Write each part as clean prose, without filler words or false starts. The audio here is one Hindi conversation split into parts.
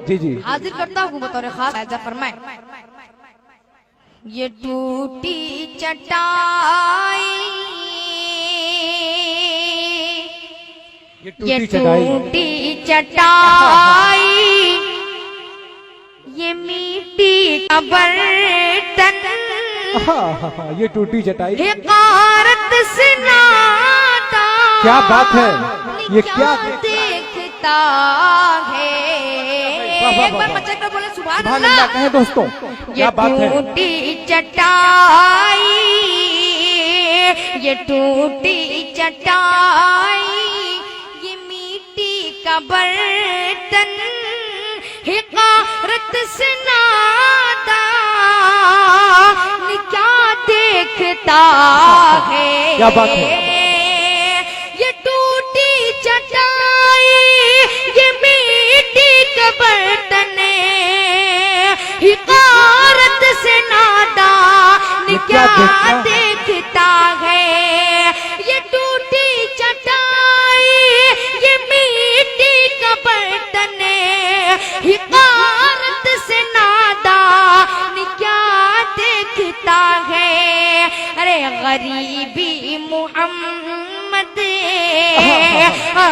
जी जी हाजिर करता हूँ बतौर खास आजा फरमाए। ये टूटी चटाई, ये टूटी चटाई, ये मिट्टी का बर्तन, ये टूटी चटाई, हिकारत से नाता, क्या बात है, ये क्या देखता है। एक बार बच्चे को बोले सुभान अल्लाह कहे दोस्तों, क्या बात है। ये टूटी चटाई, ये टूटी चटाई, ये मिट्टी का बर्तन, हिकारत से नाता, क्या देखता है। क्या बात है। ये टूटी चटाई, ये मिट्टी का बर्तन, हिकारत से नादान क्या देखता है। ये टूटी चटाई, ये मिट्टी का बर्तन, हिकारत से नादान क्या देखता है। अरे गरीबी मुहम्मद,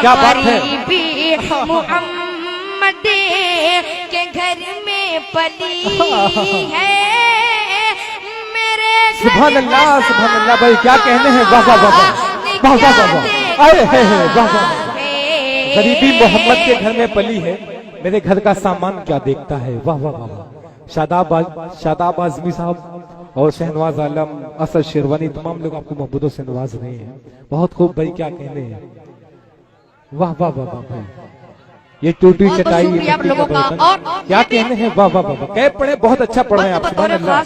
गरीबी मुहम्मद के घर में पली है मेरे। सुभान अल्लाह भाई, क्या कहने हैं। वाह वाह वाह वाह वाह वाह वाह, अरे वाह वाह। गरीबी मोहम्मद के घर में पली है, मेरे घर का सामान क्या देखता है। वाह वाह वाह। शादाब आजमी साहब और शहनवाज आलम, असद शेरवानी, तमाम लोग आपको मोहब्बतों से नवाज रहे हैं। बहुत खूब भाई, क्या कहने हैं। वाह वाह वाह वाह भाई, ये टूटी चटाई, आप लोगों का और क्या कहने हैं। वाह वाह वाह, कह पढ़े, बहुत अच्छा पढ़ रहे हैं आप। सुभान अल्लाह।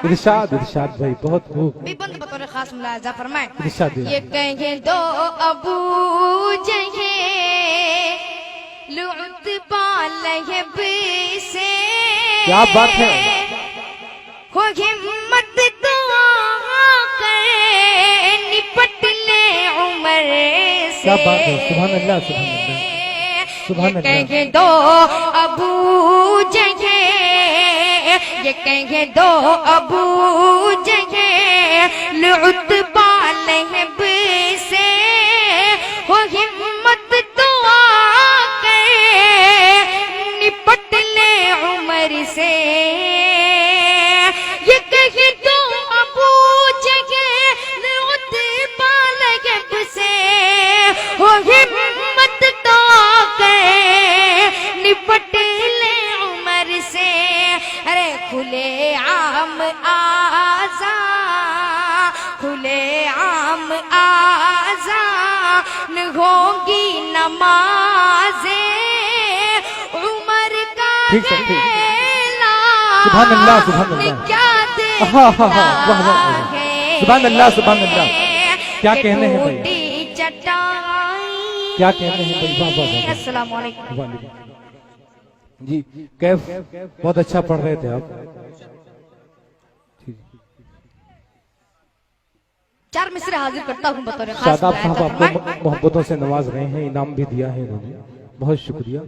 इरशाद इरशाद भाई, बहुत खूब। बतौर खास मुलाजा फरमाए। इरशाद। ये कहें दो अबू जहे लुत पालहब से, क्या बात है। हो हिम्मत तो आकर निपट ले उमर से। क्या बात है। सुभान अल्लाह सुभान अल्लाह सुभान अल्लाह। कहें दो अबू जहे, ये कहें दो अबू जहे लुत पालहब से, हो हिम्मत तो आकर निपट ले उमर से। ये कहे दो अबू जहे लुत पालहब से, हो हिम्मत तो आकर निपट ले उमर से। अरे खुले आम आजा, खुले आम आजा न होगी नमाज़े उमर का गेला। सुभान अल्लाह सुभान अल्लाह। क्या सुभान अल्लाह सुभान अल्लाह। क्या कहने हैं भाई, चटाई, क्या कहने हैं भाई। वाह वाह वाह। अस्सलाम वालेकुम जी। कैफ, बहुत अच्छा पढ़ रहे थे आप। चार मिसरे हाजिर करता हूँ बतौर खास। शादाब साहब आपको मोहब्बतों से नवाज रहे हैं, इनाम भी दिया है इन्होंने, बहुत शुक्रिया।